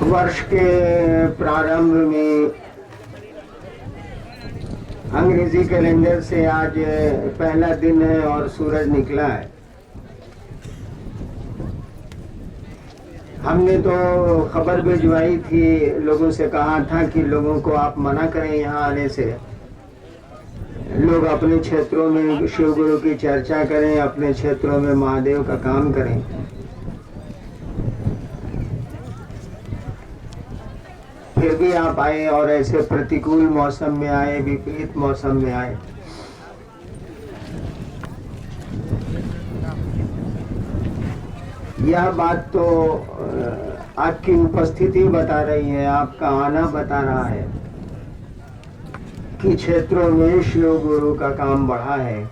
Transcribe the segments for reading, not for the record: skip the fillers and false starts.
वर्ष के प्रारंभ में अंग्रेजी कैलेंडर से आज पहला दिन है और सूरज निकला है। हमने तो खबर भिजवाई थी, लोगों से कहा था कि लोगों को आप मना करें यहाँ आने से। लोग अपने क्षेत्रों में शिव गुरु की चर्चा करें, अपने क्षेत्रों में महादेव का काम करें। फिर भी आप आए और ऐसे प्रतिकूल मौसम में आए, विपरीत मौसम में आए। यह बात तो आपकी उपस्थिति बता रही है, आपका आना बता रहा है कि क्षेत्रों में शिव गुरु का काम बढ़ा है।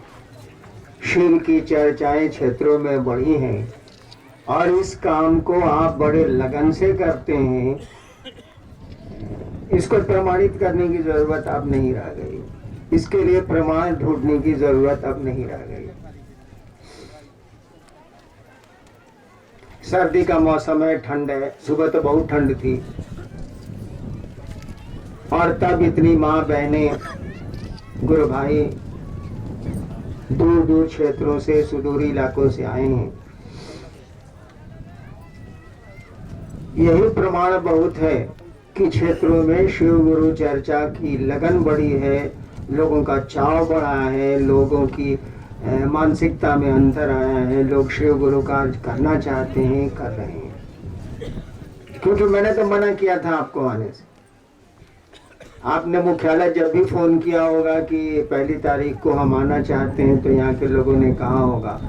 शिव की चर्चाएं क्षेत्रों में बढ़ी हैं और इस काम को आप बड़े लगन से करते हैं। इसको प्रमाणित करने की जरूरत अब नहीं रह गई, इसके लिए प्रमाण ढूंढने की जरूरत अब नहीं रह गई। सर्दी का मौसम है, ठंड है, सुबह तो बहुत ठंड थी और तब इतनी माँ बहने गुरु भाई दूर दूर क्षेत्रों से, सुदूर इलाकों से आए हैं। यही प्रमाण बहुत है कि क्षेत्रों में शिव गुरु चर्चा की लगन बढ़ी है, लोगों का चाव बढ़ा है, लोगों की मानसिकता में अंतर आया है। लोग शिव गुरु कार्य करना चाहते हैं, कर रहे हैं। क्योंकि मैंने तो मना किया था आपको आने से। आपने मुख्यालय जब भी फोन किया होगा कि पहली तारीख को हम आना चाहते हैं, तो यहाँ के लोगों ने कहा होगा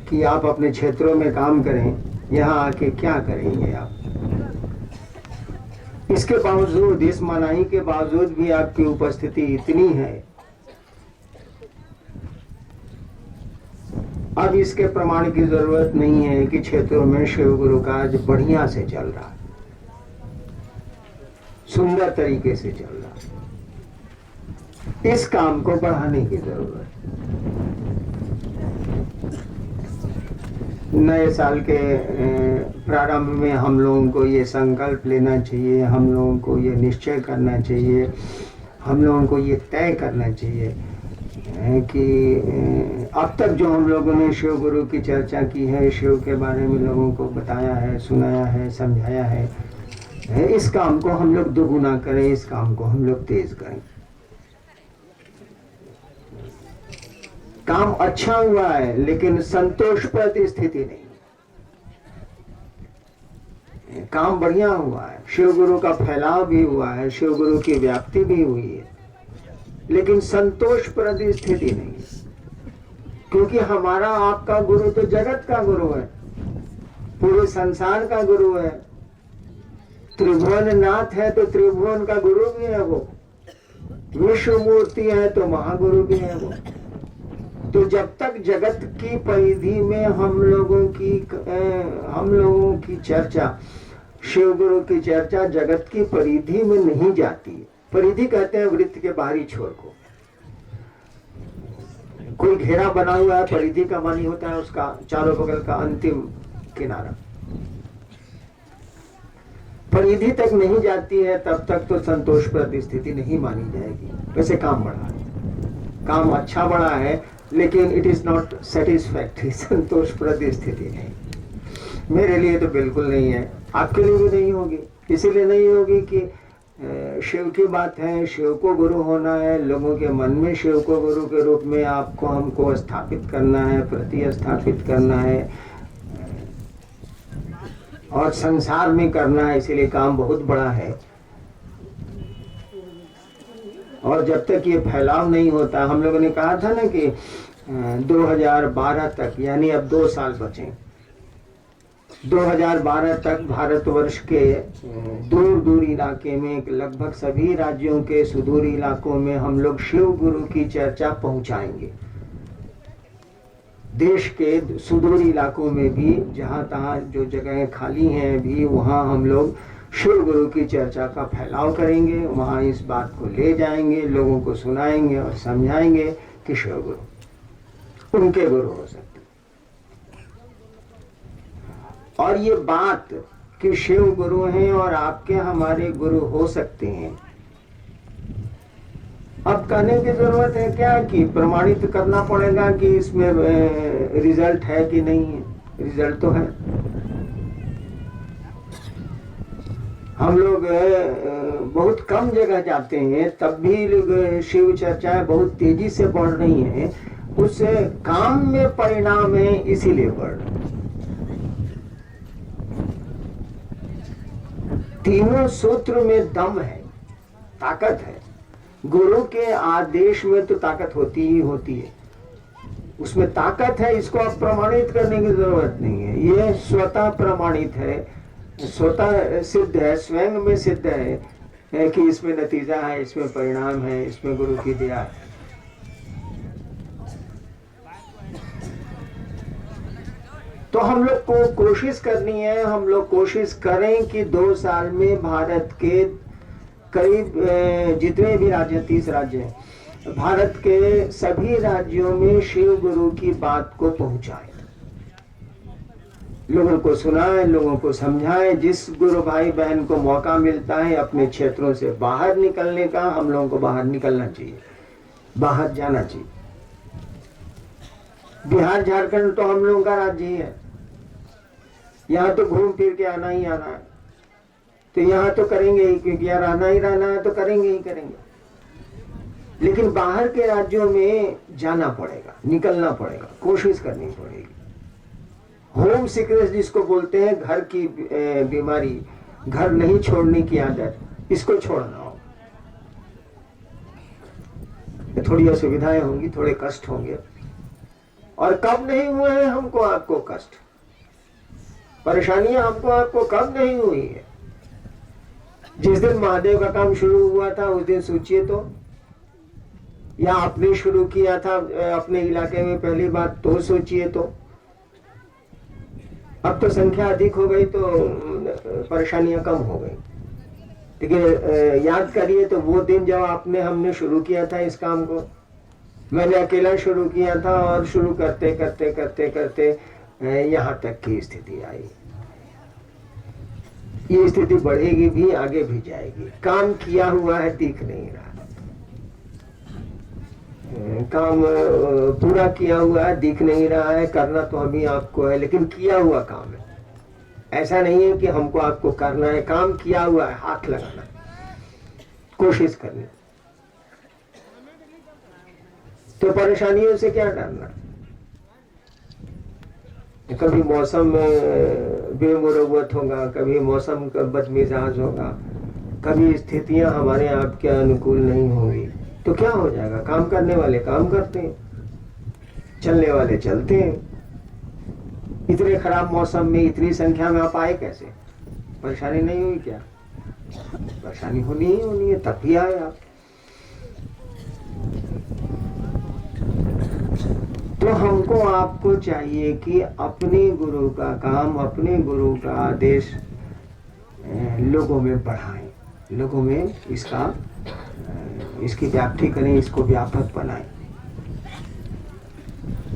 कि आप अपने क्षेत्रों में काम करें, यहाँ आके क्या करेंगे आप। इसके बावजूद, इस मनाही के बावजूद भी आपकी उपस्थिति इतनी है। अब इसके प्रमाण की जरूरत नहीं है कि क्षेत्रों में शिव गुरु कार्य बढ़िया से चल रहा है, सुंदर तरीके से चल रहा है। इस काम को बढ़ाने की जरूरत है। नए साल के प्रारंभ में हम लोगों को ये संकल्प लेना चाहिए, हम लोगों को ये निश्चय करना चाहिए, हम लोगों को ये तय करना चाहिए कि अब तक जो हम लोगों ने शिव गुरु की चर्चा की है, शिव के बारे में लोगों को बताया है, सुनाया है, समझाया है, इस काम को हम लोग दोगुना करें, इस काम को हम लोग तेज करें। काम अच्छा हुआ है लेकिन संतोषप्रद स्थिति नहीं। काम बढ़िया हुआ है, शिव गुरु का फैलाव भी हुआ है, शिव गुरु की व्याप्ति भी हुई है, लेकिन संतोषप्रद स्थिति नहीं। क्योंकि हमारा आपका गुरु तो जगत का गुरु है, पूरे संसार का गुरु है। त्रिभुवन नाथ है तो त्रिभुवन का गुरु भी है वो, विश्व मूर्ति है तो महागुरु भी है वो। तो जब तक जगत की परिधि में हम लोगों की चर्चा, शिव गुरु की चर्चा जगत की परिधि में नहीं जाती। परिधि कहते हैं वृत्त के बाहरी छोर को। कोई घेरा बना हुआ है, परिधि का मानी होता है उसका चारों बगल का अंतिम किनारा। परिधि तक नहीं जाती है तब तक तो संतोषप्रद स्थिति नहीं मानी जाएगी। वैसे काम बढ़ा है, काम अच्छा बढ़ा है, लेकिन इट इज नॉट सेटिस्फैक्टरी, संतोषप्रद स्थिति नहीं। मेरे लिए तो बिल्कुल नहीं है, आपके लिए भी नहीं होगी। इसीलिए नहीं होगी कि शिव की बात है, शिव को गुरु होना है, लोगों के मन में शिव को गुरु के रूप में आपको हमको स्थापित करना है, प्रतिस्थापित करना है और संसार में करना है। इसीलिए काम बहुत बड़ा है और जब तक ये फैलाव नहीं होता, हम लोगों ने कहा था ना कि 2012 तक, यानी अब 2 साल बचे, 2012 तक भारतवर्ष के दूर दूर इलाके में, लगभग सभी राज्यों के सुदूर इलाकों में हम लोग शिव गुरु की चर्चा पहुंचाएंगे। देश के सुदूर इलाकों में भी, जहां तहां जो जगहें खाली हैं अभी, वहां हम लोग शिव गुरु की चर्चा का फैलाव करेंगे। वहां इस बात को ले जाएंगे, लोगों को सुनाएंगे और समझाएंगे कि शिव गुरु उनके गुरु हो सकते। और ये बात कि शिव गुरु हैं और आपके हमारे गुरु हो सकते हैं। अब कहने की जरूरत है क्या कि प्रमाणित करना पड़ेगा कि इसमें रिजल्ट है कि नहीं है। रिजल्ट तो है। हम लोग बहुत कम जगह जाते हैं, तब भी शिव चर्चाएं बहुत तेजी से बढ़ रही हैं। उस काम में परिणाम है, इसीलिए बढ़ रहे। तीनों सूत्र में दम है, ताकत है। गुरु के आदेश में तो ताकत होती ही होती है, उसमें ताकत है। इसको आप प्रमाणित करने की जरूरत नहीं है, ये स्वतः प्रमाणित है, स्वतः सिद्ध है, स्वयं में सिद्ध है कि इसमें नतीजा है, इसमें परिणाम है, इसमें गुरु की दया है। तो हम लोग को कोशिश करनी है, हम लोग कोशिश करें कि 2 साल में भारत के करीब जितने भी राज्य, 30 राज्य हैं, भारत के सभी राज्यों में शिव गुरु की बात को पहुंचाए, लोगों को सुनाए, लोगों को समझाए। जिस गुरु भाई बहन को मौका मिलता है अपने क्षेत्रों से बाहर निकलने का, हम लोगों को बाहर निकलना चाहिए, बाहर जाना चाहिए। बिहार झारखंड तो हम लोगों का राज्य ही है, यहाँ तो घूम फिर के आना ही आना है, तो यहाँ तो करेंगे ही, क्योंकि यहाँ रहना ही रहना है, तो करेंगे ही करेंगे। लेकिन बाहर के राज्यों में जाना पड़ेगा, निकलना पड़ेगा, कोशिश करनी पड़ेगी। होम सिकनेस जिसको बोलते हैं, घर की बीमारी, घर नहीं छोड़ने की आदत, इसको छोड़ना होगा। थोड़ी असुविधाएं होंगी, थोड़े कष्ट होंगे, और कब नहीं हुए हैं हमको आपको कष्ट, परेशानियां हमको आपको कब नहीं हुई है। जिस दिन महादेव का काम शुरू हुआ था उस दिन सोचिए तो, या आपने शुरू किया था अपने इलाके में पहली बात तो सोचिए तो। अब तो संख्या अधिक हो गई तो परेशानियां कम हो गई, लेकिन याद करिए तो वो दिन जब हमने शुरू किया था इस काम को, मैंने अकेला शुरू किया था, और शुरू करते करते करते करते यहाँ तक की स्थिति आई। ये स्थिति बढ़ेगी भी, आगे भी जाएगी। काम किया हुआ है, दिख नहीं रहा, काम पूरा किया हुआ है, दिख नहीं रहा है। करना तो अभी आपको है, लेकिन किया हुआ काम है। ऐसा नहीं है कि हमको आपको करना है, काम किया हुआ है, हाथ लगाना, कोशिश करनी। तो परेशानियों से क्या डरना। कभी मौसम बेमुरवत होगा, कभी मौसम का बदमिजाज होगा, कभी स्थितियां हमारे आपके अनुकूल नहीं होंगी, तो क्या हो जाएगा। काम करने वाले काम करते हैं, चलने वाले चलते हैं। इतने खराब मौसम में इतनी संख्या में आप आए कैसे? परेशानी नहीं हुई क्या? परेशानी होनी ही होनी है, तब भी आए आप। तो हमको आपको चाहिए कि अपने गुरु का काम, अपने गुरु का आदेश लोगों में बढ़ाएं, लोगों में इसकी व्याप्ति करें, इसको व्यापक बनाएं।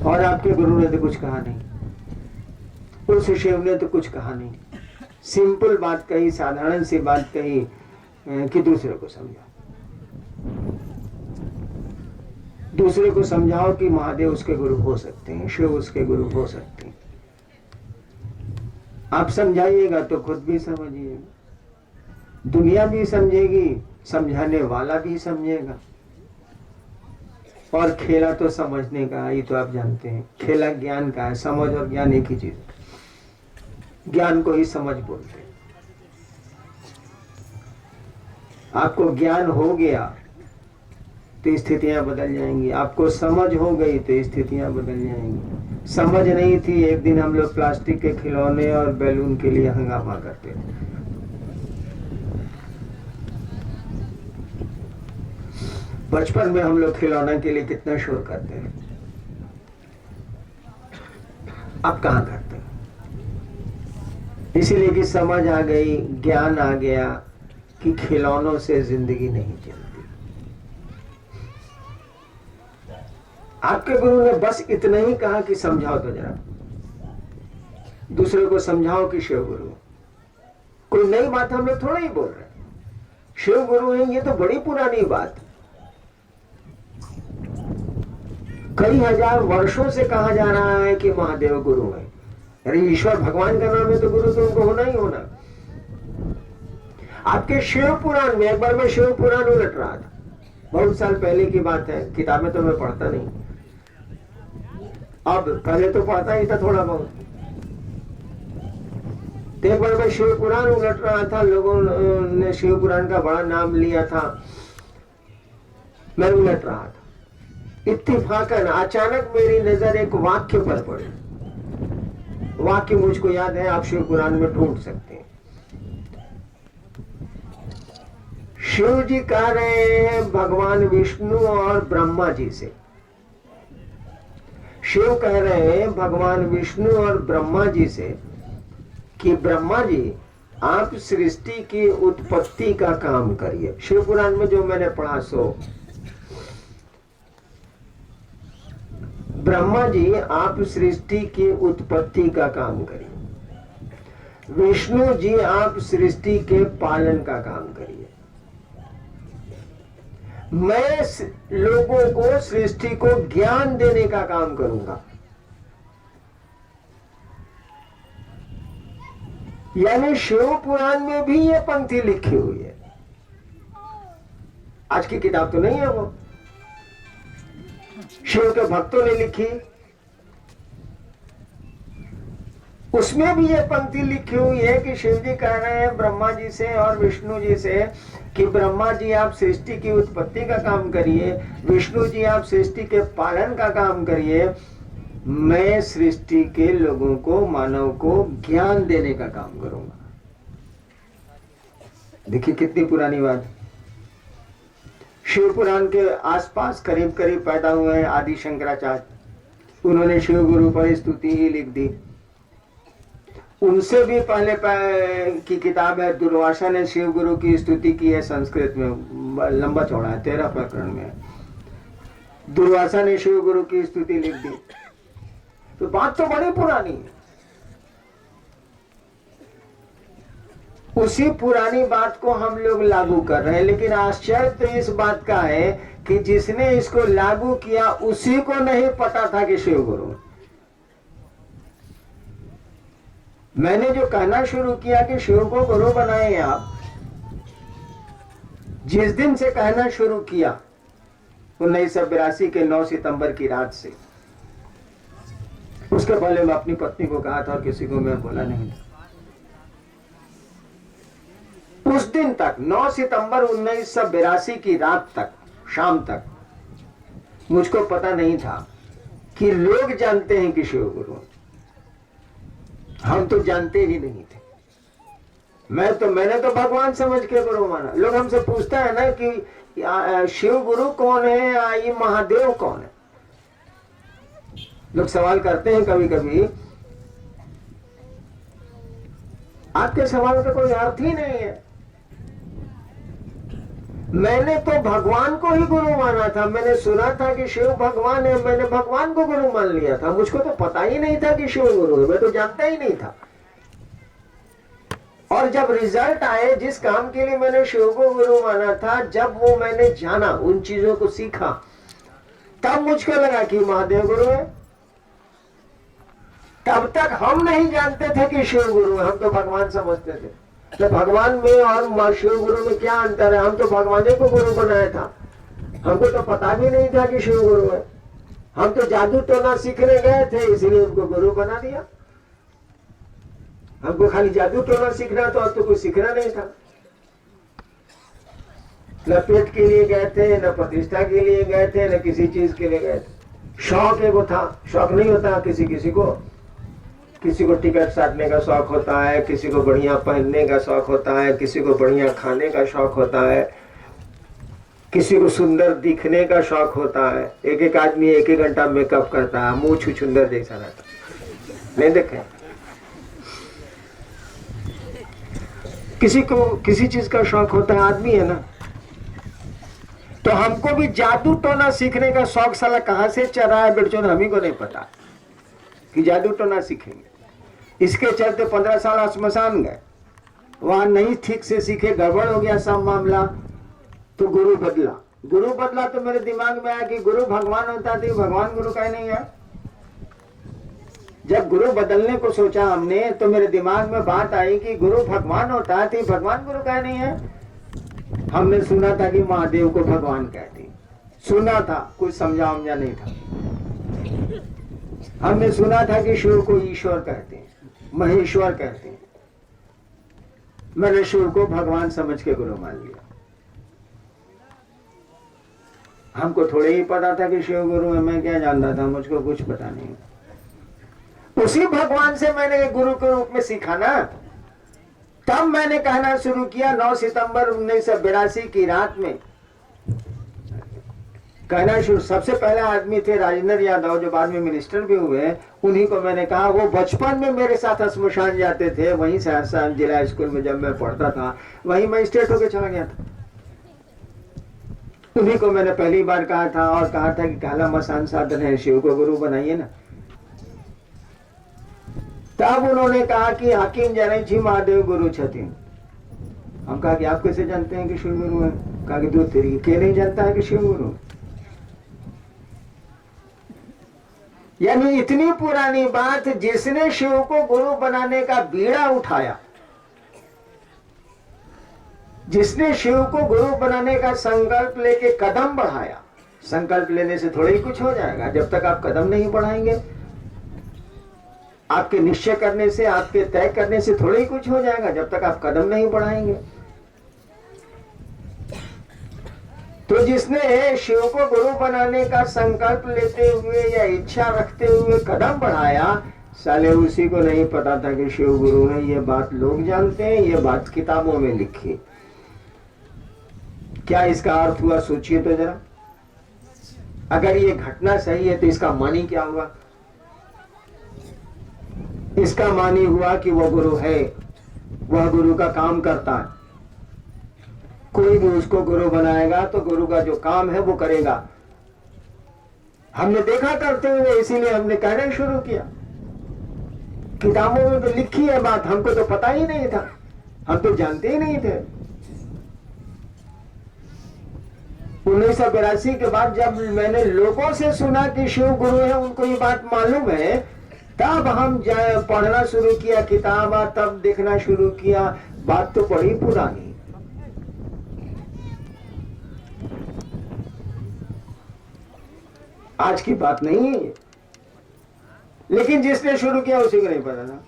और आपके गुरु ने तो कुछ कहा नहीं, उस शिव ने तो कुछ कहा नहीं, सिंपल बात कही, साधारण सी बात कही कि दूसरे को समझाओ, दूसरे को समझाओ कि महादेव उसके गुरु हो सकते हैं, शिव उसके गुरु हो सकते हैं। आप समझाइएगा तो खुद भी समझिएगा, दुनिया भी समझेगी, समझाने वाला भी समझेगा। और खेला तो समझने का, ये तो आप जानते हैं, खेला ज्ञान का है। समझ और ज्ञान एक ही चीज, ज्ञान को ही समझ बोलते हैं। आपको ज्ञान हो गया तो स्थितियां बदल जाएंगी, आपको समझ हो गई तो स्थितियां बदल जाएंगी। समझ नहीं थी, एक दिन हम लोग प्लास्टिक के खिलौने और बैलून के लिए हंगामा करते थे। बचपन में हम लोग खिलौने के लिए कितना शोर करते हैं, अब कहां करते हैं? इसीलिए कि समझ आ गई, ज्ञान आ गया कि खिलौनों से जिंदगी नहीं चलती। आपके गुरु ने बस इतना ही कहा कि समझाओ तो जरा, दूसरे को समझाओ कि शिव गुरु। कोई नई बात हम लोग थोड़ा ही बोल रहे हैं। शिव गुरु हैं, ये तो बड़ी पुरानी बात। कई हजार वर्षों से कहा जा रहा है कि महादेव गुरु है। अरे ईश्वर भगवान का नाम है तो गुरु तो उनको होना ही होना। आपके शिव पुराण में, एक बार मैं शिव पुराण उलट रहा था, बहुत साल पहले की बात है, किताबें तो मैं पढ़ता नहीं, अब पहले तो पढ़ता ही था थोड़ा बहुत। एक बार मैं शिव पुराण उलट रहा था, लोगों ने शिव पुराण का बड़ा नाम लिया था, मैं उलट रहा था। इत्तेफाकन अचानक मेरी नजर एक वाक्य पर पड़ी। वाक्य मुझको याद है, आप शिव पुराण में ढूंढ सकते हैं। शिव जी कह रहे हैं भगवान विष्णु और ब्रह्मा जी से, शिव कह रहे हैं भगवान विष्णु और ब्रह्मा जी से कि ब्रह्मा जी आप सृष्टि की उत्पत्ति का काम करिए। शिव पुराण में जो मैंने पढ़ा सो, ब्रह्मा जी आप सृष्टि की उत्पत्ति का काम करिए, विष्णु जी आप सृष्टि के पालन का काम करिए, मैं लोगों को सृष्टि को ज्ञान देने का काम करूंगा। यानी शिव पुराण में भी ये पंक्ति लिखी हुई है। आज की किताब तो नहीं है वो, शिव के भक्तों ने लिखी, उसमें भी ये पंक्ति लिखी हुई है कि शिव जी कह रहे हैं ब्रह्मा जी से और विष्णु जी से कि ब्रह्मा जी आप सृष्टि की उत्पत्ति का काम करिए, विष्णु जी आप सृष्टि के पालन का काम करिए, मैं सृष्टि के लोगों को, मानव को ज्ञान देने का काम करूंगा। देखिए कितनी पुरानी बात। शिव पुराण के आसपास करीब करीब पैदा हुए हैं आदि शंकराचार्य, उन्होंने शिव गुरु पर स्तुति ही लिख दी। उनसे भी पहले की किताब है, दुर्वासा ने शिव गुरु की स्तुति की है, संस्कृत में लंबा चौड़ा है, 13 प्रकरण में। दुर्वासा ने शिव गुरु की स्तुति लिख दी, तो बात तो बड़ी पुरानी है। उसी पुरानी बात को हम लोग लागू कर रहे हैं, लेकिन आश्चर्य तो इस बात का है कि जिसने इसको लागू किया उसी को नहीं पता था कि शिव गुरु। मैंने जो कहना शुरू किया कि शिव को गुरु बनाए आप, जिस दिन से कहना शुरू किया 1982 के 9 सितंबर की रात से, उसके पहले मैं अपनी पत्नी को कहा था और किसी को मैं बोला नहीं था। उस दिन तक 9 सितंबर 1982 की रात तक, शाम तक, मुझको पता नहीं था कि लोग जानते हैं कि शिव गुरु। हम तो जानते ही नहीं थे। मैंने तो भगवान समझ के गुरु माना। लोग हमसे पूछता है ना कि शिव गुरु कौन है या ये महादेव कौन है, लोग सवाल करते हैं कभी कभी। आपके सवाल का कोई अर्थ ही नहीं है। मैंने तो भगवान को ही गुरु माना था। मैंने सुना था कि शिव भगवान है, मैंने भगवान को गुरु मान लिया था। मुझको तो पता ही नहीं था कि शिव गुरु है, मैं तो जानता ही नहीं था। और जब रिजल्ट आए, जिस काम के लिए मैंने शिव को गुरु माना था, जब वो मैंने जाना, उन चीजों को सीखा, तब मुझको लगा कि महादेव गुरु है। तब तक हम नहीं जानते थे कि शिव गुरु है, हम तो भगवान समझते थे। तो भगवान में और शिव गुरु में क्या अंतर है? हम तो भगवान को गुरु बनाया था, हमको तो पता भी नहीं था कि शिव गुरु है। हम तो जादू टोना सीखने गए थे, इसलिए उनको गुरु बना दिया। हमको खाली जादू टोना सीखना था, तो कुछ सीखना नहीं था। न पेट के लिए गए थे, न प्रतिष्ठा के लिए गए थे, न किसी चीज के लिए गए थे। शौक एगो था, शौक नहीं होता किसी को। किसी को टिकट साटने का शौक होता है, किसी को बढ़िया पहनने का शौक होता है, किसी को बढ़िया खाने का शौक होता है, किसी को सुंदर दिखने का शौक होता है। एक एक आदमी 1-1 घंटा मेकअप करता है, मुंह छुछुंदर जैसा रहता है, नहीं देखे? किसी को किसी चीज का शौक होता है, आदमी है ना। तो हमको भी जादू टोना सीखने का शौक साला कहां से चढ़ा है बेटचोद, हम ही को नहीं पता कि जादू टोना सीखेंगे। इसके चलते 15 साल स्मशान गए, वहां नहीं ठीक से सीखे, गड़बड़ हो गया सब मामला, तो गुरु बदला तो मेरे दिमाग में आया कि गुरु भगवान होता तो भगवान गुरु का नहीं है। जब गुरु बदलने को सोचा हमने तो मेरे दिमाग में बात आई कि गुरु भगवान होता है तो भगवान गुरु का नहीं है। हमने सुना था कि महादेव को भगवान कहते, सुना था, कुछ समझा नहीं था। हमने सुना था कि शिव को ईश्वर कहते हैं, महेश्वर कहते हैं। मैंने शिव को भगवान समझ के गुरु मान लिया। हमको थोड़े ही पता था कि शिव गुरु है, मैं क्या जानता था, मुझको कुछ पता नहीं। उसी भगवान से मैंने गुरु के रूप में सीखा ना। तब मैंने कहना शुरू किया 9 सितंबर 1982 की रात में कहना शुरू। सबसे पहले आदमी थे राजेंद्र यादव, जो बाद में मिनिस्टर भी हुए। उन्हीं को मैंने कहा, वो बचपन में मेरे साथ स्मशान जाते थे, वहीं सहरसा जिला स्कूल में जब मैं पढ़ता था, वहीं मैं स्टेट होके चला गया था। उन्हीं को मैंने पहली बार कहा था, और कहा था कि काला मसान साधन है, शिव को गुरु बनाइए ना। तब उन्होंने कहा कि हाकिम जाने जी महादेव गुरु छथिन। हम कहा कि आप कैसे जानते हैं कि शिव गुरु है? कहा कि दूध तेरी के नहीं जानता है कि शिव गुरु। यानी इतनी पुरानी बात, जिसने शिव को गुरु बनाने का बीड़ा उठाया, जिसने शिव को गुरु बनाने का संकल्प लेके कदम बढ़ाया। संकल्प लेने से थोड़ा ही कुछ हो जाएगा जब तक आप कदम नहीं बढ़ाएंगे। आपके निश्चय करने से, आपके तय करने से थोड़ा ही कुछ हो जाएगा जब तक आप कदम नहीं बढ़ाएंगे। तो जिसने शिव को गुरु बनाने का संकल्प लेते हुए या इच्छा रखते हुए कदम बढ़ाया, साले उसी को नहीं पता था कि शिव गुरु है। ये बात लोग जानते हैं, ये बात किताबों में लिखी। क्या इसका अर्थ हुआ, सोचिए तो जरा। अगर ये घटना सही है तो इसका मानी क्या हुआ? इसका मानी हुआ कि वह गुरु है, वह गुरु का काम करता है। कोई भी उसको गुरु बनाएगा तो गुरु का जो काम है वो करेगा। हमने देखा करते हुए, इसीलिए हमने कहना शुरू किया। किताबों में तो लिखी है बात, हमको तो पता ही नहीं था, हम तो जानते ही नहीं थे। 1982 के बाद जब मैंने लोगों से सुना कि शिव गुरु है, उनको ये बात मालूम है, तब हम पढ़ना शुरू किया किताब, तब देखना शुरू किया। बात तो बड़ी पुरानी, आज की बात नहीं है। लेकिन जिसने शुरू किया उसी को नहीं पता था।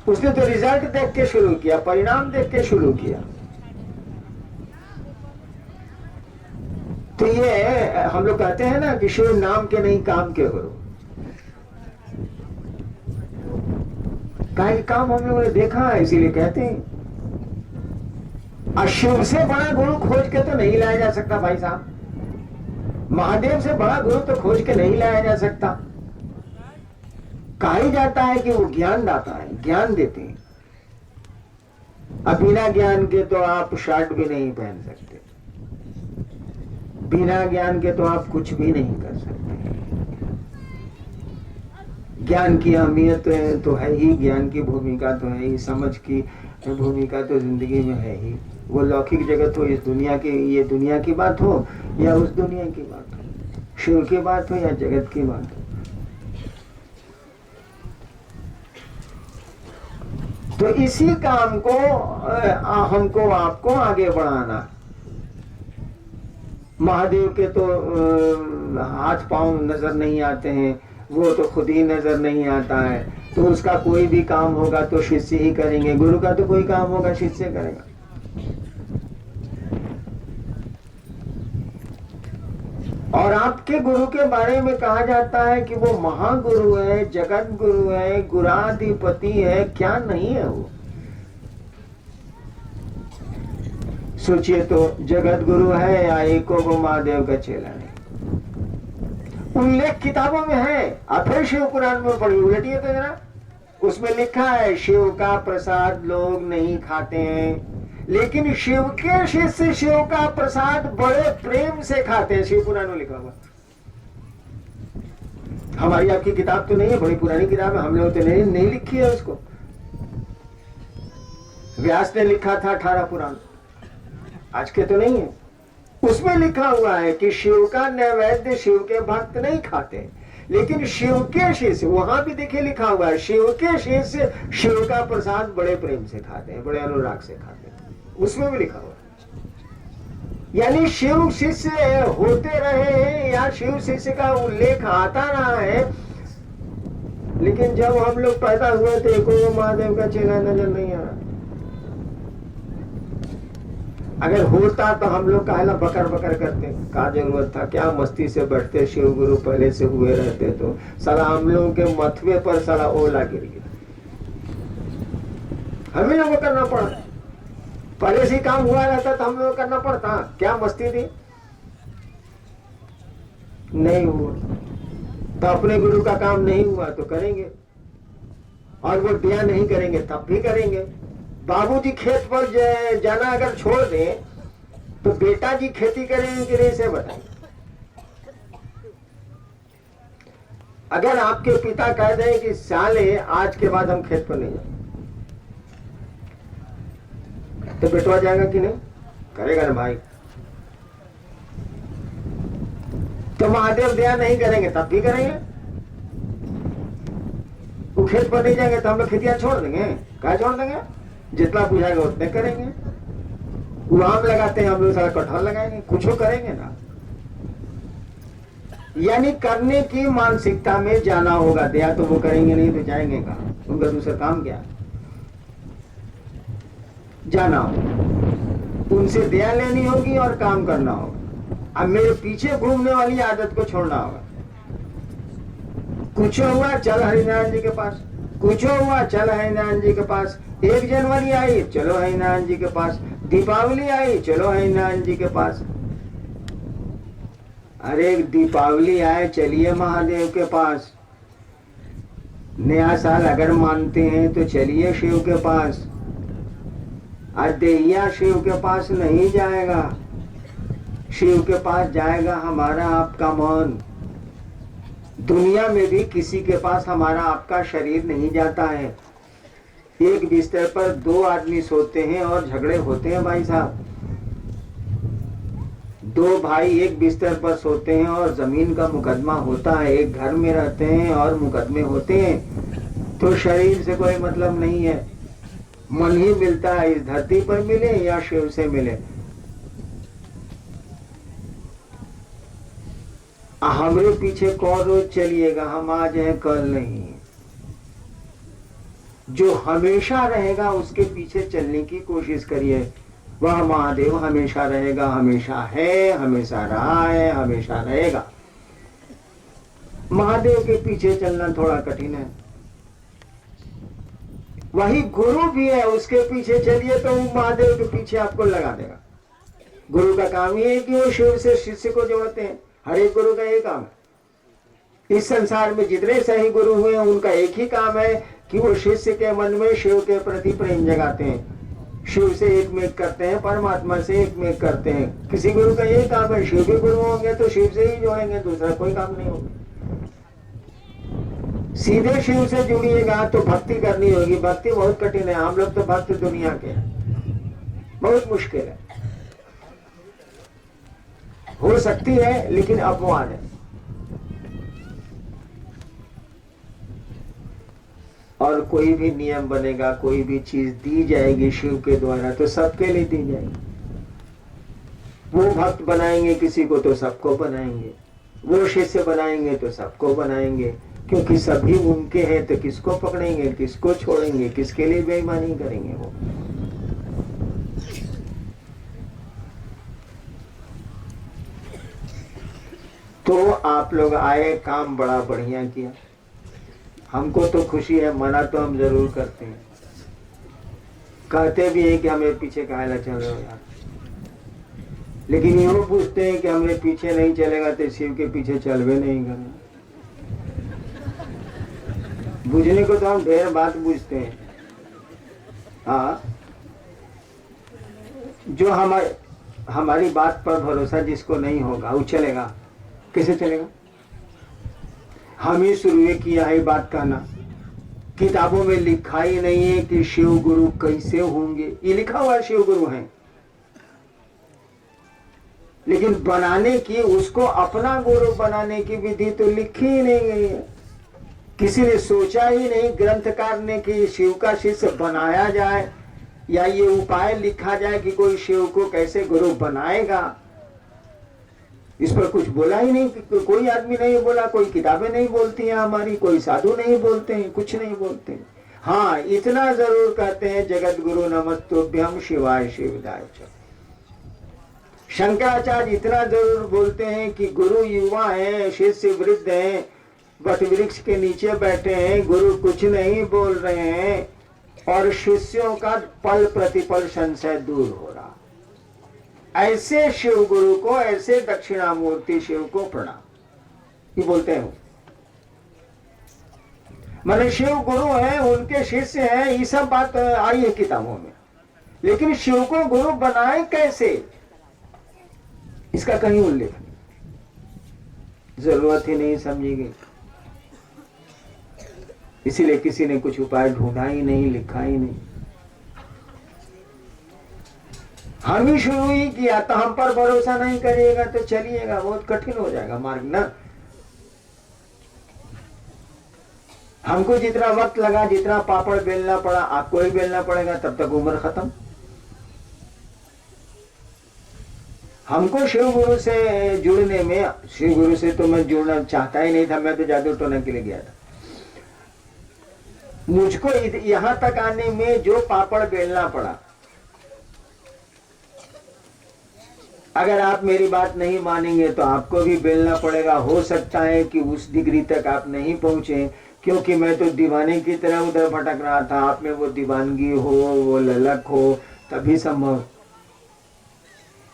उसने तो रिजल्ट देख के शुरू किया, परिणाम देख के शुरू किया। तो ये हम लोग कहते हैं ना कि शिव नाम के नहीं काम के गुरु। कई काम हम लोगों ने देखा है, इसीलिए कहते हैं। और शिव से बड़ा गुरु खोज के तो नहीं लाया जा सकता भाई साहब। महादेव से बड़ा गुरु तो खोज के नहीं लाया जा सकता। कहा ही जाता है कि वो ज्ञान दाता है, ज्ञान देते हैं। अब बिना ज्ञान के तो आप शर्ट भी नहीं पहन सकते, बिना ज्ञान के तो आप कुछ भी नहीं कर सकते। ज्ञान की अहमियत तो है ही, ज्ञान की भूमिका तो है ही, समझ की भूमिका तो जिंदगी में है ही। वो लौकिक जगत हो, इस दुनिया की, ये दुनिया की बात हो या उस दुनिया की बात हो, शिव की बात हो या जगत की बात हो। तो इसी काम को हमको आपको आगे बढ़ाना। महादेव के तो हाथ पांव नजर नहीं आते हैं, वो तो खुद ही नजर नहीं आता है। तो उसका कोई भी काम होगा तो शिष्य ही करेंगे, गुरु का तो कोई काम होगा शिष्य करेगा। और आपके गुरु के बारे में कहा जाता है कि वो महागुरु है, जगत गुरु है, गुराधिपति है, क्या नहीं है वो? सोचिए तो, जगत गुरु है या एको को महादेव का चेला है? उल्लेख किताबों में है। आप फिर शिव पुराण में पढ़िए, उलटिए तो जरा। उसमें लिखा है शिव का प्रसाद लोग नहीं खाते हैं, लेकिन शिव के शिष्य शिव का प्रसाद बड़े प्रेम से खाते हैं। शिव पुराण में लिखा हुआ। हमारी आपकी किताब तो नहीं है, बड़ी पुरानी किताब है, हम लोग तो नहीं लिखी है उसको। व्यास ने लिखा था 18 पुराण, आज के तो नहीं है। उसमें लिखा हुआ है कि शिव का नैवेद्य शिव के भक्त नहीं खाते, लेकिन शिव के शिष्य, वहां भी देखिए लिखा हुआ है, शिव के शिष्य शिव का प्रसाद बड़े प्रेम से खाते हैं, बड़े अनुराग से खाते हैं, उसमें भी लिखा हुआ है। यानी शिव शिष्य होते रहे हैं या शिव शिष्य का उल्लेख आता रहा है, लेकिन जब हम लोग पैदा हुए थे कोई महादेव का चेला नजर नहीं आ रहा। अगर होता तो हम लोग काहला बकर बकर करते, क्या जरूरत था, क्या मस्ती से बैठते, शिव गुरु पहले से हुए रहते तो साला हम लोगों के मथवे पर साला ओला गिर गया, हमें लोगों को करना पड़ा। पहले से काम हुआ रहता तो हम लोग करना पड़ता, क्या मस्ती थी, नहीं हुआ तो अपने गुरु का काम नहीं हुआ तो करेंगे, और वो दिया नहीं करेंगे तब भी करेंगे। बाबूजी खेत पर जाना अगर छोड़ दें तो बेटा जी खेती करेंगे कि नहीं, से बताइए। अगर आपके पिता कह दें कि साले आज के बाद हम खेत पर नहीं जाएंगे, तो बेटवा जाएगा कि नहीं, करेगा ना भाई। तो महादेव दया नहीं करेंगे तब भी करेंगे, वो खेत पर नहीं जाएंगे तो हम लोग खेतियां छोड़ देंगे, क्या छोड़ देंगे, जितना बुझाएगा उतने करेंगे। वो आम लगाते हैं हम लोग सारा कटहल लगाएंगे, कुछ करेंगे ना। यानी करने की मानसिकता में जाना होगा, दया तो वो करेंगे नहीं तो जाएंगे कहाँ, उनका दूसरा काम क्या, जाना होगा, उनसे दया लेनी होगी और काम करना होगा। अब मेरे पीछे घूमने वाली आदत को छोड़ना होगा। कुछ हुआ चल हरिनारायण जी के पास, कुछ हुआ चल हरिनारायण जी के पास, 1 जनवरी आई चलो हरिनारायण जी के पास, दीपावली आई चलो हरिनारायण जी के पास। अरे दीपावली आए चलिए महादेव के पास, नया साल अगर मानते हैं तो चलिए शिव के पास। अदेहिया शिव के पास नहीं जाएगा, शिव के पास जाएगा हमारा आपका मन। दुनिया में भी किसी के पास हमारा आपका शरीर नहीं जाता है। एक बिस्तर पर 2 आदमी सोते हैं और झगड़े होते हैं भाई साहब, 2 भाई एक बिस्तर पर सोते हैं और जमीन का मुकदमा होता है, एक घर में रहते हैं और मुकदमे होते हैं। तो शरीर से कोई मतलब नहीं है, मन ही मिलता है, इस धरती पर मिले या शिव से मिले। हमारे पीछे कौन रोज चलिएगा, हम आज हैं कल नहीं। जो हमेशा रहेगा उसके पीछे चलने की कोशिश करिए, वह महादेव हमेशा रहेगा, हमेशा है, हमेशा रहा है, हमेशा रहेगा। महादेव के पीछे चलना थोड़ा कठिन है। वही गुरु भी है, उसके पीछे चलिए तो महादेव के पीछे आपको लगा देगा। गुरु का काम ये है कि वो शिव से शिष्य को जोड़ते हैं, हर एक गुरु का ये काम है। इस संसार में जितने सही गुरु हुए हैं उनका एक ही काम है कि वो शिष्य के मन में शिव के प्रति प्रेम जगाते हैं, शिव से एक मेक करते हैं, परमात्मा से एक मेक करते हैं। किसी गुरु का यही काम है, शिव के गुरु होंगे तो शिव से ही जोड़ेंगे, दूसरा कोई काम नहीं होगा। सीधे शिव से जुड़िएगा तो भक्ति करनी होगी, भक्ति बहुत कठिन है। हम लोग तो भक्त दुनिया के हैं, बहुत मुश्किल है, हो सकती है लेकिन अपवाद है। और कोई भी नियम बनेगा, कोई भी चीज दी जाएगी शिव के द्वारा तो सबके लिए दी जाएगी। वो भक्त बनाएंगे किसी को तो सबको बनाएंगे, वो शिष्य बनाएंगे तो सबको बनाएंगे, क्योंकि सभी उनके हैं तो किसको पकड़ेंगे, किसको छोड़ेंगे, किसके लिए बेईमानी करेंगे वो। तो आप लोग आए, काम बड़ा बढ़िया किया, हमको तो खुशी है, मना तो हम जरूर करते हैं, कहते भी हैं कि हमें पीछे काहे चल रहे हो यार, लेकिन यूं पूछते हैं कि हमें पीछे नहीं चलेगा तो शिव के पीछे चल भी नहीं करें। बुझने को तो हम ढेर बात बुझते हैं। हाँ, जो हमारी बात पर भरोसा जिसको नहीं होगा वो चलेगा, कैसे चलेगा? हम ही शुरू किया है बात कहना, किताबों में लिखा ही नहीं है कि शिव गुरु कैसे होंगे। ये लिखा हुआ शिव गुरु हैं, लेकिन बनाने की, उसको अपना गुरु बनाने की विधि तो लिखी ही नहीं गई है। किसी ने सोचा ही नहीं ग्रंथकार ने कि शिव का शिष्य बनाया जाए, या ये उपाय लिखा जाए कि कोई शिव को कैसे गुरु बनाएगा। इस पर कुछ बोला ही नहीं, कोई आदमी नहीं बोला, कोई किताबें नहीं बोलती हैं हमारी, कोई साधु नहीं बोलते हैं, कुछ नहीं बोलते हैं। हाँ, इतना जरूर कहते हैं, जगत गुरु नमस्तुभ्यम शिवाय शिवदाय च। शंकराचार्य इतना जरूर बोलते हैं कि गुरु युवा है, शिष्य वृद्ध है, वट वृक्ष के नीचे बैठे हैं, गुरु कुछ नहीं बोल रहे हैं, और शिष्यों का पल प्रतिपल संशय दूर हो रहा। ऐसे शिव गुरु को, ऐसे दक्षिणामूर्ति शिव को प्रणाम, ये बोलते हैं। माने शिव गुरु हैं, उनके शिष्य हैं, ये सब बात आई है किताबों में, लेकिन शिव को गुरु बनाए कैसे, इसका कहीं उल्लेख नहीं, जरूरत ही नहीं समझी गई। इसीलिए किसी ने कुछ उपाय ढूंढा ही नहीं, लिखा ही नहीं। हम ही शुरू ही किया, तो हम पर भरोसा नहीं करिएगा तो चलिएगा, बहुत कठिन हो जाएगा मार्ग ना। हमको जितना वक्त लगा, जितना पापड़ बेलना पड़ा, आपको ही बेलना पड़ेगा, तब तक उम्र खत्म। हमको शिव गुरु से जुड़ने में, शिव गुरु से तो मैं जुड़ना चाहता ही नहीं था, मैं तो जादू टोना के लिए गया था। मुझको यहां तक आने में जो पापड़ बेलना पड़ा, अगर आप मेरी बात नहीं मानेंगे तो आपको भी बेलना पड़ेगा। हो सकता है कि उस डिग्री तक आप नहीं पहुंचे, क्योंकि मैं तो दीवाने की तरह उधर भटक रहा था। आप में वो दीवानगी हो, वो ललक हो, तभी संभव।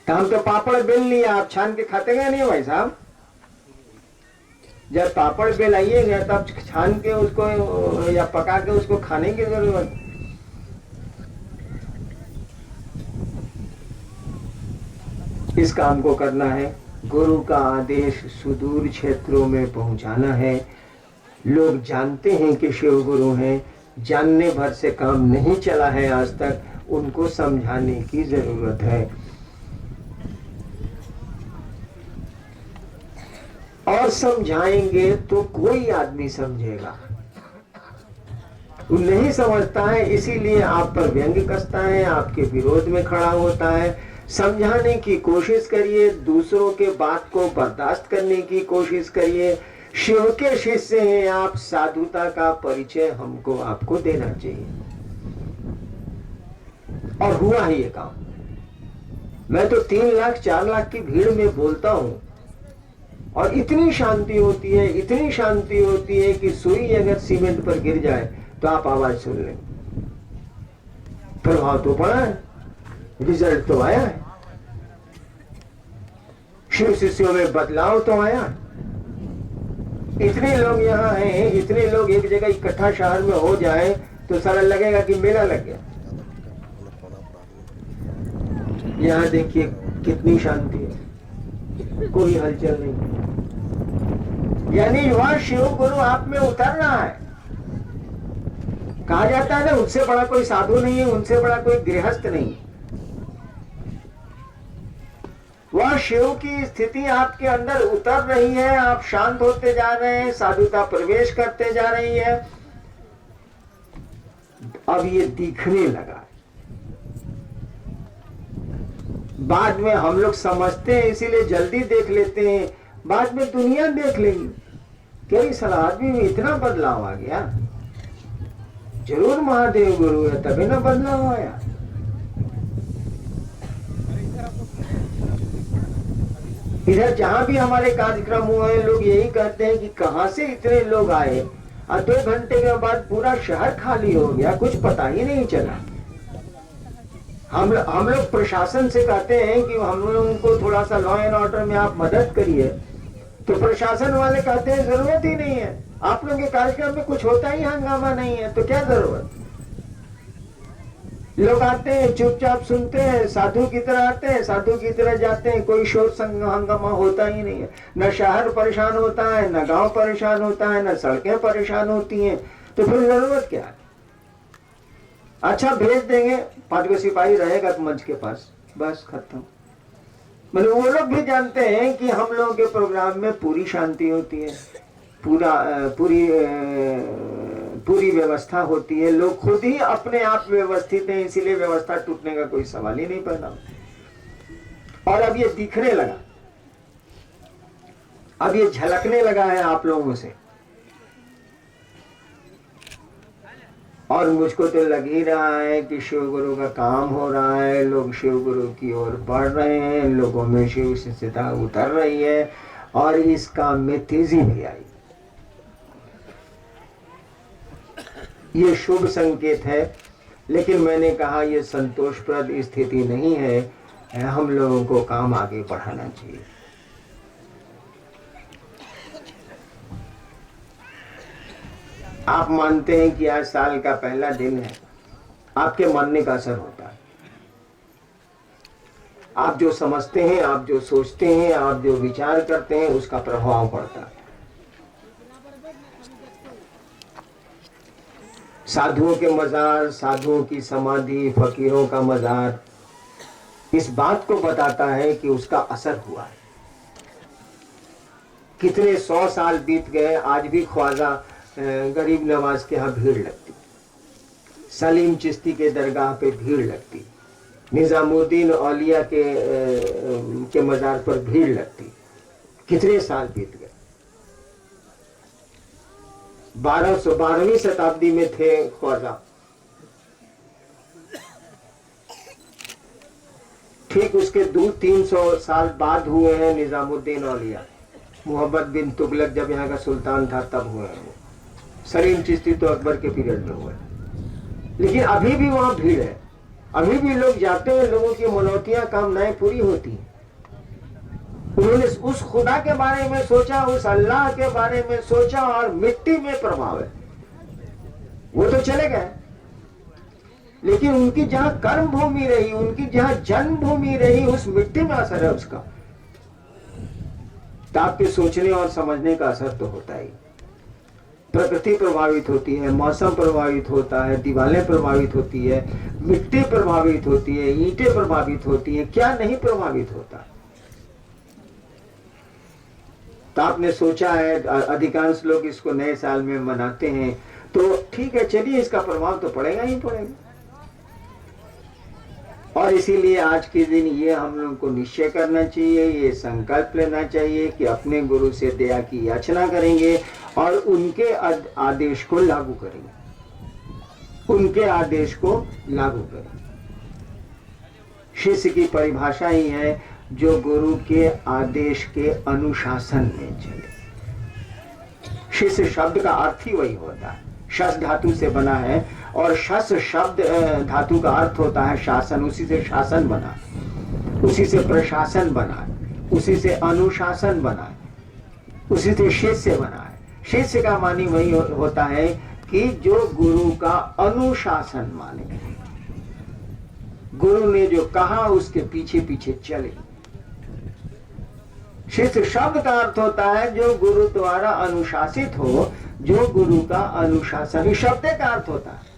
तो हम तो पापड़ बेल लिया, आप छान के खाते गए नहीं भाई साहब। जब पापड़ बेलाइएगा तब छान के उसको या पका के उसको खाने की जरूरत। इस काम को करना है, गुरु का आदेश सुदूर क्षेत्रों में पहुंचाना है। लोग जानते हैं कि शिव गुरु हैं, जानने भर से काम नहीं चला है आज तक, उनको समझाने की जरूरत है। और समझाएंगे तो कोई आदमी समझेगा, वो नहीं समझता है, इसीलिए आप पर व्यंग्य कसता है, आपके विरोध में खड़ा होता है। समझाने की कोशिश करिए, दूसरों के बात को बर्दाश्त करने की कोशिश करिए। शिव के शिष्य हैं आप, साधुता का परिचय हमको आपको देना चाहिए। और हुआ ही ये काम। मैं तो 3 लाख 4 लाख की भीड़ में बोलता हूं, और इतनी शांति होती है, इतनी शांति होती है कि सुई अगर सीमेंट पर गिर जाए तो आप आवाज सुन लेंगे। प्रभाव तो पड़ा है, रिजल्ट तो आया है, शिव शिष्यों में बदलाव तो आया। इतने लोग यहाँ हैं, इतने लोग एक जगह इकट्ठा शहर में हो जाए तो सारा लगेगा कि मेला लग गया। यहाँ देखिए कितनी शांति है, कोई हलचल नहीं। यानी वह शिव गुरु आप में उतर रहा है। कहा जाता है ना, उनसे बड़ा कोई साधु नहीं है, उनसे बड़ा कोई गृहस्थ नहीं। वह शिव की स्थिति आपके अंदर उतर रही है, आप शांत होते जा रहे हैं, साधुता प्रवेश करते जा रही है। अब ये दिखने लगा। बाद में हम लोग समझते हैं, इसीलिए जल्दी देख लेते हैं, बाद में दुनिया देख लेगी क्या इस आदमी में इतना बदलाव आ गया। जरूर महादेव गुरु है तभी ना बदलाव आया। इधर जहां भी हमारे कार्यक्रम हुए, लोग यही कहते हैं कि कहां से इतने लोग आए, और 2 घंटे के बाद पूरा शहर खाली हो गया, कुछ पता ही नहीं चला। हम लोग प्रशासन से कहते हैं कि हम लोगों को थोड़ा सा लॉ एंड ऑर्डर में आप मदद करिए, तो प्रशासन वाले कहते हैं जरूरत ही नहीं है, आप लोगों के कार्यक्रम में कुछ होता ही हंगामा नहीं है, तो क्या जरूरत। लोग आते हैं, चुपचाप सुनते हैं, साधु की तरह आते हैं, साधु की तरह जाते हैं, कोई शोर हंगामा होता ही नहीं है। न शहर परेशान होता है, न गांव परेशान होता है, न सड़कें परेशान होती हैं, तो फिर जरूरत क्या है? अच्छा भेज देंगे, 5 गो सिपाही रहेगा मंच के पास, बस खत्म। मतलब वो लोग भी जानते हैं कि हम लोगों के प्रोग्राम में पूरी शांति होती है, पूरी व्यवस्था होती है, लोग खुद ही अपने आप व्यवस्थित हैं, इसीलिए व्यवस्था टूटने का कोई सवाल ही नहीं पैदा। और अब ये दिखने लगा, अब ये झलकने लगा है आप लोगों से, और मुझको तो लग ही रहा है कि शिव गुरु का काम हो रहा है, लोग शिव गुरु की ओर बढ़ रहे हैं, लोगों में शिव शिष्यता उतर रही है, और इस काम में तेजी भी आई। ये शुभ संकेत है, लेकिन मैंने कहा यह संतोषप्रद स्थिति नहीं है, हम लोगों को काम आगे बढ़ाना चाहिए। आप मानते हैं कि आज साल का पहला दिन है, आपके मानने का असर होता है। आप जो समझते हैं, आप जो सोचते हैं, आप जो विचार करते हैं, उसका प्रभाव पड़ता है। साधुओं के मजार, साधुओं की समाधि, फकीरों का मजार इस बात को बताता है कि उसका असर हुआ है। कितने 100 साल बीत गए, आज भी ख्वाजा गरीब नवाज के यहाँ भीड़ लगती, सलीम चिश्ती के दरगाह पे भीड़ लगती, निजामुद्दीन औलिया के मजार पर भीड़ लगती। कितने साल बीत गए। 12वीं शताब्दी में थे ख्वाजा, ठीक उसके 300 साल बाद हुए हैं निजामुद्दीन औलिया। मोहम्मद बिन तुगलक जब यहाँ का सुल्तान था तब हुए हैं वो। सलीम चिश्ती तो अकबर के पीरियड में हुए, लेकिन अभी भी वहां भीड़ है, अभी भी लोग जाते हैं, लोगों की मनौतियां, कामनाएं पूरी होती हैं। उन्होंने उस खुदा के बारे में सोचा, उस अल्लाह के बारे में सोचा, और मिट्टी में प्रभाव है। वो तो चले गए, लेकिन उनकी जहां कर्म भूमि रही, उनकी जहां जन्मभूमि रही, उस मिट्टी में असर है उसका। तो आपके सोचने और समझने का असर तो होता ही। प्रकृति प्रभावित होती है, मौसम प्रभावित होता है, दीवारें प्रभावित होती है, मिट्टी प्रभावित होती है, ईंटें प्रभावित होती है, क्या नहीं प्रभावित होता। तो आपने सोचा है, अधिकांश लोग इसको नए साल में मनाते हैं, तो ठीक है, चलिए, इसका प्रभाव तो पड़ेगा ही पड़ेगा। और इसीलिए आज के दिन ये हम लोग को निश्चय करना चाहिए, ये संकल्प लेना चाहिए कि अपने गुरु से दया की याचना करेंगे और उनके आदेश को लागू करेंगे, उनके आदेश को लागू करेंगे। शिष्य की परिभाषा ही है जो गुरु के आदेश के अनुशासन में चले। शिष्य शब्द का अर्थ ही वही होता है, शस धातु से बना है, और शस शब्द धातु का अर्थ होता है शासन। उसी से शासन बना, उसी से प्रशासन बना, उसी से अनुशासन बना, उसी से शिष्य बना है। शिष्य का मानी वही होता है कि जो गुरु का अनुशासन माने, गुरु ने जो कहा उसके पीछे पीछे चले। शिष्य शब्द का अर्थ होता है जो गुरु द्वारा अनुशासित हो, जो गुरु का अनुशासन, शब्द का अर्थ होता है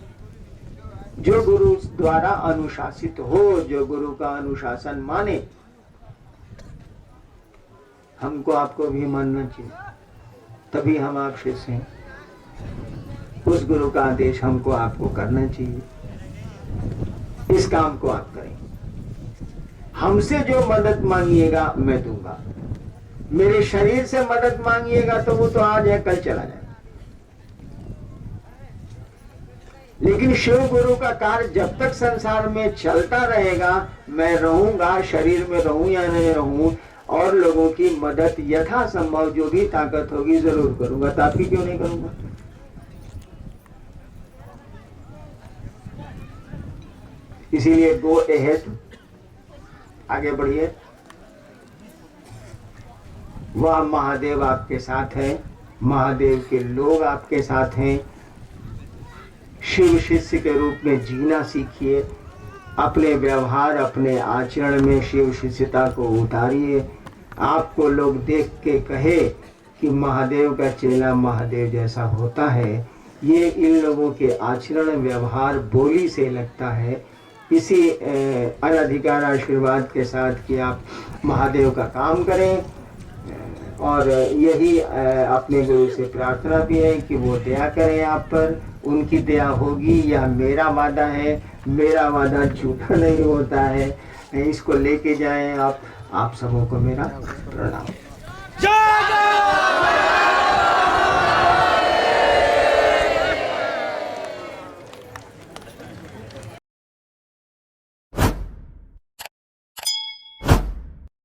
जो गुरु द्वारा अनुशासित हो, जो गुरु का अनुशासन माने। हमको आपको भी मानना चाहिए, तभी हम आप शिष्य हैं। उस गुरु का आदेश हमको आपको करना चाहिए, इस काम को आप करें। हमसे जो मदद मांगिएगा मैं दूंगा, मेरे शरीर से मदद मांगिएगा तो वो तो आज है कल चला जाए, लेकिन शिव गुरु का कार्य जब तक संसार में चलता रहेगा, मैं रहूंगा, शरीर में रहूं या नहीं रहूं, और लोगों की मदद यथासंभव जो भी ताकत होगी जरूर करूंगा। तो आपकी क्यों नहीं करूंगा? इसीलिए गो अहेड, आगे बढ़िए। वह महादेव आपके साथ है, महादेव के लोग आपके साथ हैं। शिव शिष्य के रूप में जीना सीखिए, अपने व्यवहार, अपने आचरण में शिव शिष्यता को उतारिए। आपको लोग देख के कहे कि महादेव का चेला महादेव जैसा होता है, ये इन लोगों के आचरण व्यवहार बोली से लगता है। इसी अनधिकार आशीर्वाद के साथ कि आप महादेव का काम करें, और यही अपने गुरु से प्रार्थना भी है कि वो दया करें आप पर। उनकी दया होगी, यह मेरा वादा है, मेरा वादा झूठा नहीं होता है। इसको लेके जाएं आप सबों को मेरा प्रणाम।